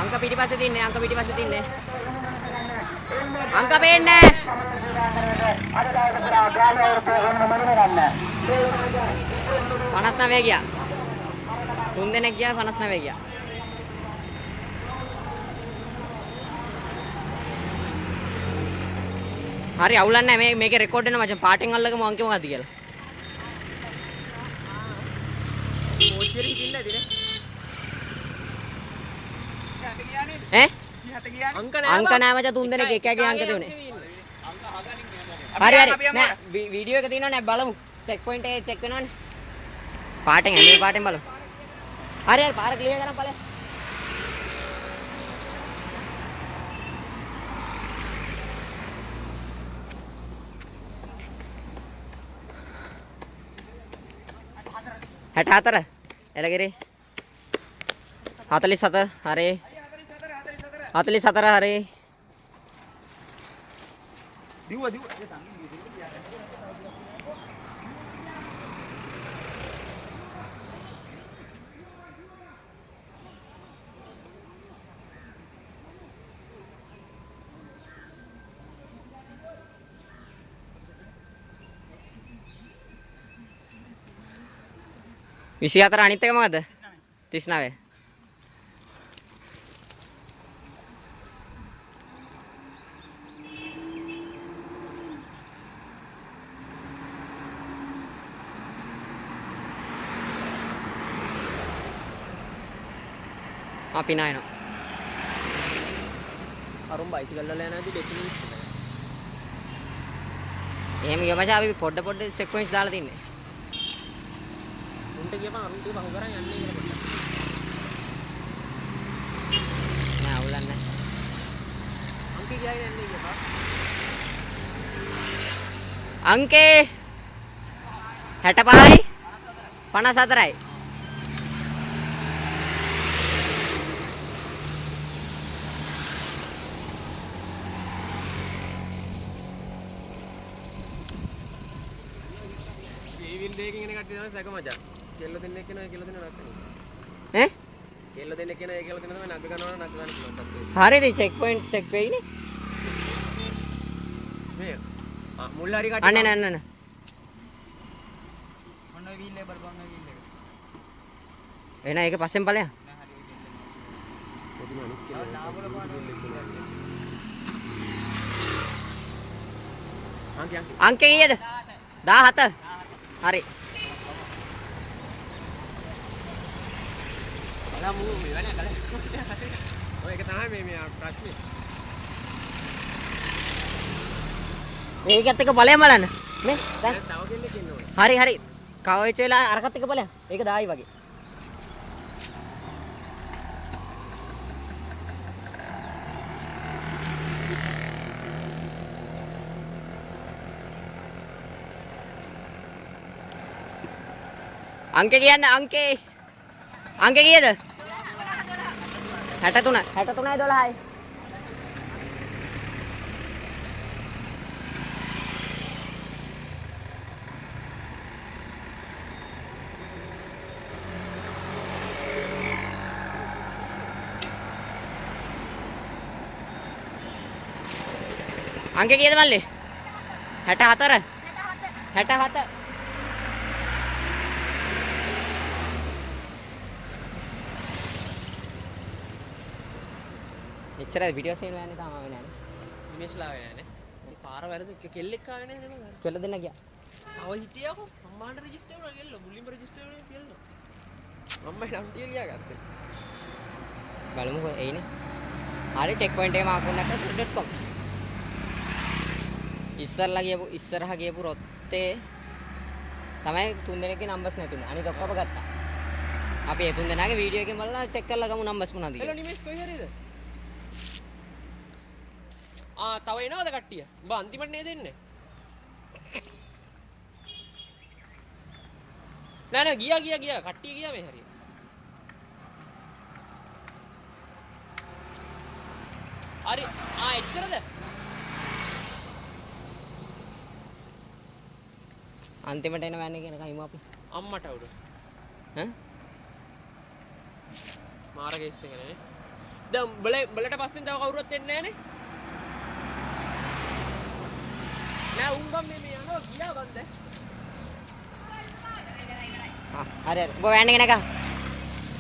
අංක පිටිපස්සේ තින්නේ අංක පිටිපස්සේ තින්නේ. අංක පේන්නේ නැහැ. 59 ගියා. 3 දෙනෙක් ගියා 59 ගියා. හරි අවුලක් නැහැ මේකේ රෙකෝඩ් වෙන මචං පාටෙන් අල්ලගමු අංකෙ මොකද්ද කියලා. කෝච්චියට හිටින්න ඇතිනේ. ඈ? 37 ගියානේ. අංක නෑ මචං 3 දෙනෙක් එක එකගේ අංක දුන්නේ. හරි නෑ වීඩියෝ එක තියෙනවනේ බලමු. චෙක් පොයින්ට් එක චෙක් වෙනවනේ. පාටෙන් ඇලේ පාටෙන් බලමු. හරි පාර ක්ලියර් කරන් ඵලයක්. හැට 4 එළගිරි 47 හරි 44 හරි දිව්වා විසි හතර අනිත් එක මොකද 39 අපි නයිනෝ අරුම් බයිසිකල් වල යන ඇති දෙකකින් එහෙම ගියා මචං අපි පොඩ චෙක් පොයින්ට්ස් දාලා තින්නේ උන්ට කියපන් අරුම් ටික පහු කරන් යන්නේ කියලා පොඩ්ඩක් නෑ අවුලක් නෑ අංකේ ගියායි යන්නේ කියපන් අංකේ 65යි 54යි දෙකකින් එන කට්ටිය තමයි සැක මචං. කෙල්ල දෙන්නෙක් එනවා ඒ කෙල්ල දෙන්නා නැත්නම්. ඈ? කෙල්ල දෙන්නෙක් එනවා ඒ කෙල්ල දෙන්නා තමයි නග ගන්නවා නග ගන්න පුළුවන්. හරිද චෙක් පොයින්ට් චෙක් වෙයිනේ. මේ මුල් හරි කට්ටිය. අනේ නෑ. ඔන්න වීල් එක බලපන් ඔය වීල් එක. එහෙනම් ඒක පස්සෙන් ඵලයන්. නෑ හරි ඔය වීල් එක. ලාබල පාන. අංකේ කීයද? 17. හරි. බලමු මෙවනේ කල. ඔය එක තමයි මේ ප්‍රශ්නේ. ඒකත් එක ඵලයන් බලන්න. මේ දැන් තව කෙල්ලෙක් ඉන්න ඕනේ. හරි. කවච් වෙලා අරකට එක ඵලයන්. ඒක දායි වගේ. අංකේ කියන්න අංකේ කීයද 63 63යි 12යි අංකේ කීයද මල්ලි 64 67 එච්චර වීඩියෝස් එනවා යන්නේ තාම ආවේ නැහැ ඉමේජ්ලා ආවේ නැහැ නේ. පාර වැරදි කෙල්ලෙක් ආවේ නැහැ නේද? කෙල්ල දෙන්න ගියා. තව හිටියකෝ අම්මාට රෙජිස්ටර් වුණා කෙල්ල මුලින්ම රෙජිස්ටර් වුණේ කෙල්ල. අම්මයි නම් ටික ගියා ගත්තේ. බලමු කොහේ එයිනේ. හරි චෙක් පොයින්ට් එක මාක් වුණාට sud.com. ඉස්සරහා ගියපු රොත්තේ තමයි 3 දෙනෙක්ගේ නම්බර්ස් නැතුනේ. අනිත් ඔක්කොම ගත්තා. අපි ඒ 3 දෙනාගේ වීඩියෝ එකෙන් බලලා චෙක් කරලා ගමු නම්බර්ස් මොනවද කියලා. හෙලෝ නිමේෂ් කොයි හරියද? තව එනවද කට්ටිය? උඹ අන්තිමට නේද එන්නේ? නෑ ගියා කට්ටිය ගියා මේ හරිය. හරි එච්චරද? අන්තිමට එන වෑන් එකේ එනකන් ඉමු අපි. අම්මට උඩ. ඈ? මාර කේස් එකනේ. දැන් බලට පස්සෙන් තව කවුරුත් එන්නේ නැහනේ. නෑ උන් ගම් මේ යනවා ගියා බන්ද. හරි හරි. ඔබ වෑන් එක නැගා.